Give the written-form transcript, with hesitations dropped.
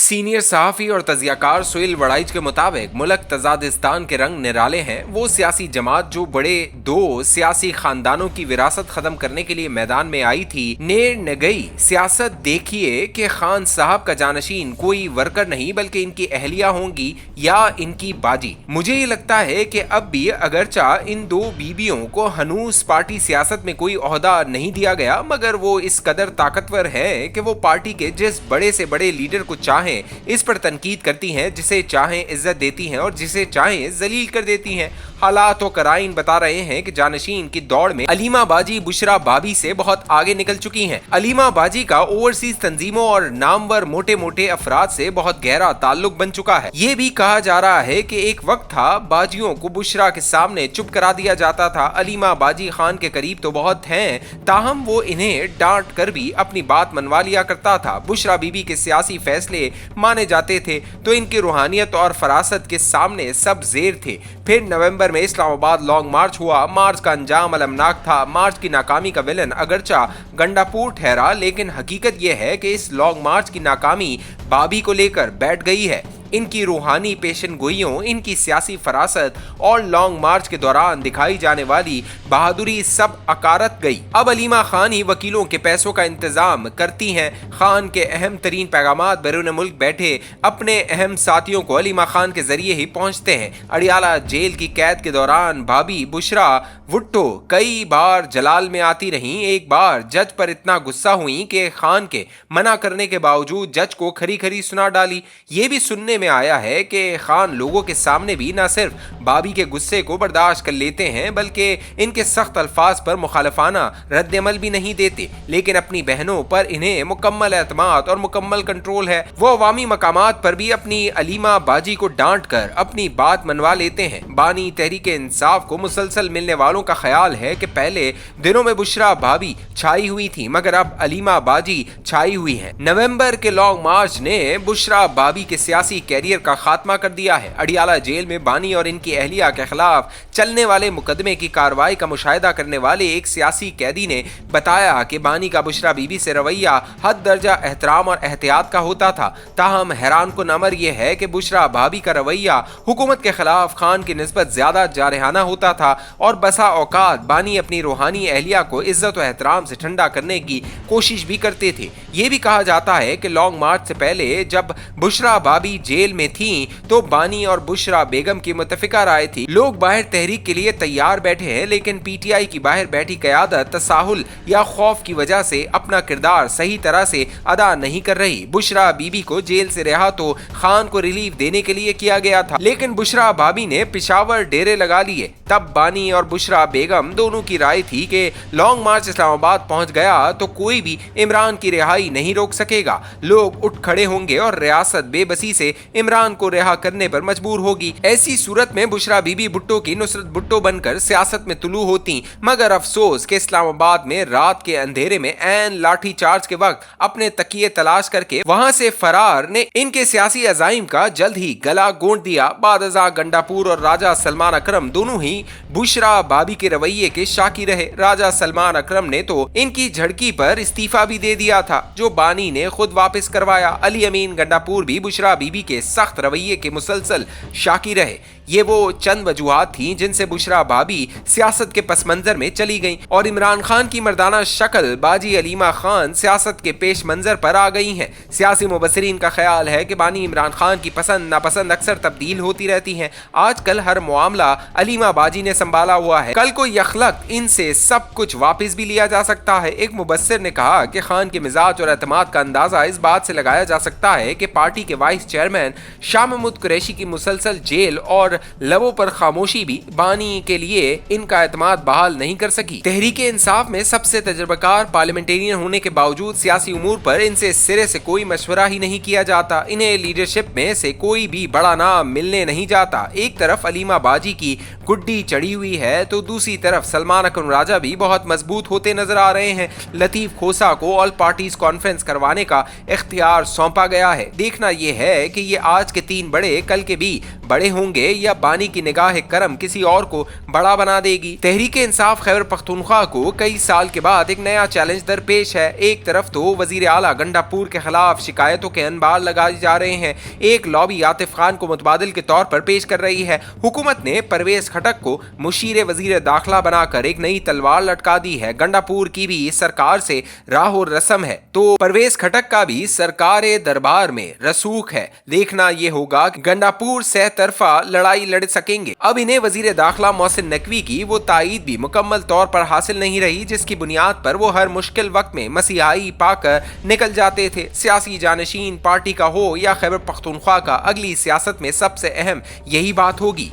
Senior सहाफ़ी और तजियाकार सुहेल वड़ाइच के मुताबिक मुल्क तजादिस्तान के रंग निराले हैं। वो सियासी जमात जो बड़े दो सियासी खानदानों की विरासत खत्म करने के लिए मैदान में आई थी, नेड़ न गई। सियासत देखिए कि खान साहब का जानशीन कोई वर्कर नहीं बल्कि इनकी अहलिया होंगी या इनकी बाजी। मुझे ये लगता है कि अब भी अगरचा इन दो बीबियों को हनूस पार्टी सियासत में कोई ओहदा नहीं दिया गया, मगर वो इस कदर ताकतवर है कि वो पार्टी के जिस बड़े से बड़े लीडर को चाहें इस पर तनकीद करती हैं, जिसे चाहें इज्जत देती हैं और जिसे चाहें जलील कर देती हैं। हालात और कराइन बता रहे हैं कि जानशीन की दौड़ में अलीमा बाजी बुशरा भाभी से बहुत आगे निकल चुकी हैं। अलीमा बाजी का ओवरसीज तंजीमों और नामवर मोटे मोटे अफराद से बहुत गहरा ताल्लुक बन चुका है। ये भी कहा जा रहा है कि एक वक्त था बाजियों को बुशरा के सामने चुप करा दिया जाता था। अलीमा बाजी खान के करीब तो बहुत हैं, ताहम वो इन्हें डांट कर भी अपनी बात मनवा लिया करता था। बुशरा बीबी के सियासी फैसले माने जाते थे तो इनकी रूहानियत और फरासत के सामने सब जेर थे। फिर नवंबर में इस्लामाबाद लॉन्ग मार्च हुआ। मार्च का अंजाम अलमनाक था। मार्च की नाकामी का विलन अगरचा गंडापुर ठहरा, लेकिन हकीकत यह है कि इस लॉन्ग मार्च की नाकामी भाभी को लेकर बैठ गई है। इनकी रूहानी पेशन गोइयों, इनकी सियासी फरासत और लॉन्ग मार्च के दौरान दिखाई जाने वाली बहादुरी सब अकारत गई। अब अलीमा खान ही वकीलों के पैसों का इंतजाम करती हैं। खान के अहम तरीन पैगामात बैरून मुल्क बैठे अपने अहम साथियों को अलीमा खान के जरिए ही पहुंचते हैं। अडियाला जेल की कैद के दौरान भाभी बुशरा भुट्टो कई बार जलाल में आती रहीं। एक बार जज पर इतना गुस्सा हुई कि खान के मना करने के बावजूद जज को खरी खरी सुना डाली। ये भी सुनने में आया है कि खान लोगों के सामने भी न सिर्फ भाभी के गुस्से को बर्दाश्त कर लेते हैं बल्कि इनके सख्त अल्फाज पर मुखालफाना रद्द-ए-अमल भी नहीं देते, लेकिन अपनी बहनों पर इन्हें मुकम्मल एतमाद और मुकम्मल कंट्रोल है। वो अवामी मकामात पर भी अपनी अलीमा बाजी को डांट कर अपनी बात मनवा लेते हैं। बानी तहरीक इंसाफ को मुसलसल मिलने वालों का ख्याल है कि पहले दिनों में बुशरा भाभी छाई हुई थी, मगर अब अलीमा बाजी छाई हुई है। नवंबर के लॉन्ग मार्च ने बुशरा भाभी के सियासी कैरियर का खात्मा कर दिया है। अडियाला जेल में बानी और इनकी अहलिया के खिलाफ चलने वाले मुकदमे की कार्रवाई का मुशाहिदा करने वाले एक सियासी कैदी ने बताया कि बानी का बुशरा बीबी से रवैया हद दर्जा एहतराम और एहतियात का होता था। ताहम हैरान कुन अमर यह है कि बुशरा भाभी का रवैया हुकूमत के खिलाफ खान की निस्बत ज्यादा जारहाना होता था और बसा औकात बानी अपनी रूहानी अहलिया को इज्जत और एहतराम से ठंडा करने की कोशिश भी करते थे। ये भी कहा जाता है कि लॉन्ग मार्च से पहले जब बुशरा भाभी जेल में थी तो बानी और बुशरा बेगम की मुत्तफिका राय थी। लोग बाहर तहरीक के लिए तैयार बैठे हैं, लेकिन पीटीआई की बाहर बैठी क़यादत तसाहुल या खौफ की वजह से अपना किरदार सही तरह से अदा नहीं कर रही। बुशरा बीबी को जेल से रिहा तो खान को रिलीफ देने के लिए किया गया था, लेकिन बुशरा भाभी ने पिशावर डेरे लगा लिए। तब बानी और बुशरा बेगम दोनों की राय थी कि लॉन्ग मार्च इस्लामाबाद पहुंच गया तो कोई भी इमरान की रिहाई नहीं रोक सकेगा। लोग उठ खड़े होंगे और रियासत बेबसी से इमरान को रिहा करने पर मजबूर होगी। ऐसी सूरत में बुशरा बीबी भुट्टो की नुसरत भुट्टो बनकर सियासत में तुलू होती, मगर अफसोस कि इस्लामाबाद में रात के अंधेरे में ऐन लाठी चार्ज के वक्त अपने तकिए तलाश करके वहां से फरार ने इनके सियासी अजाइम का जल्द ही गला गोंद दिया। बादशाह गंडापुर और राजा सलमान अकरम दोनों ही बुशरा भाभी के रवैये के शाकी रहे। राजा सलमान अकरम ने तो इनकी झड़की पर इस्तीफा भी दे दिया था, जो बानी ने खुद वापस करवाया। अली अमीन गंडापुर भी बुशरा बीबी के सख्त रवैये के मुसलसल शाकी रहे। ये वो चंद वजूहात थी जिनसे बुशरा भाभी सियासत के पस मंजर में चली गईं और इमरान खान की मर्दाना शक्ल बाजी अलीमा खान सियासत के पेश मंजर पर आ गई हैं। सियासी मुबसरीन का ख्याल है कि बानी इमरान खान की पसंद नापसंद अक्सर तब्दील होती रहती हैं। आजकल हर मामला अलीमा बाजी ने संभाला हुआ है, कल को यखलक इनसे सब कुछ वापस भी लिया जा सकता है। एक मुबस्सिर ने कहा कि खान के मिजाज और एतमाद का अंदाजा इस बात से लगाया जा सकता है कि पार्टी के वाइस चेयरमैन शाह महमूद कुरैशी की मुसलसल जेल और लबों पर खामोशी भी बानी के लिए इनका एतमाद बहाल नहीं कर सकी। तहरीक इंसाफ में सबसे तजर्बाकार पार्लियामेंटेरियन होने के बावजूद सियासी उमूर पर इनसे सिरे से कोई मशवरा ही नहीं किया जाता। इन्हें लीडरशिप में से कोई भी बड़ा नाम मिलने नहीं जाता। एक तरफ अलीमा बाजी की गुड्डी चढ़ी हुई है तो दूसरी तरफ सलमान अकरम राजा भी बहुत मजबूत होते नजर आ रहे हैं। लतीफ खोसा को ऑल पार्टीज कॉन्फ्रेंस करवाने का इख्तियार सौंपा गया है। देखना यह है कि ये आज के 3 बड़े कल के भी बड़े होंगे या बानी की निगाह करम किसी और को बड़ा बना देगी। तहरीक इंसाफ खैबर पख्तूनख्वा को कई साल के बाद एक नया चैलेंज दरपेश है। एक तरफ तो वजीर आला गंडापुर के खिलाफ शिकायतों के अनबार लगाए जा रहे हैं, एक लॉबी आतिफ खान को मुतबादिल के तौर पर पेश कर रही है। हुकूमत ने परवेज खटक को मुशीर वजीर दाखिला बनाकर एक नई तलवार लटका दी है। गंडापुर की भी सरकार से राह और रस्म है तो परवेज खटक का भी सरकार दरबार में रसूख है। देखना यह होगा कि गंडापुर से तरफा लड़ाई लड़ सकेंगे। अब इन्हें वजीर दाखिला मोहसिन नकवी की वो ताईद भी मुकम्मल तौर पर हासिल नहीं रही जिसकी बुनियाद पर वो हर मुश्किल वक्त में मसीहाई पाकर निकल जाते थे। सियासी जानशीन पार्टी का हो या खैबर पख्तूनख्वा का, अगली सियासत में सबसे अहम यही बात होगी।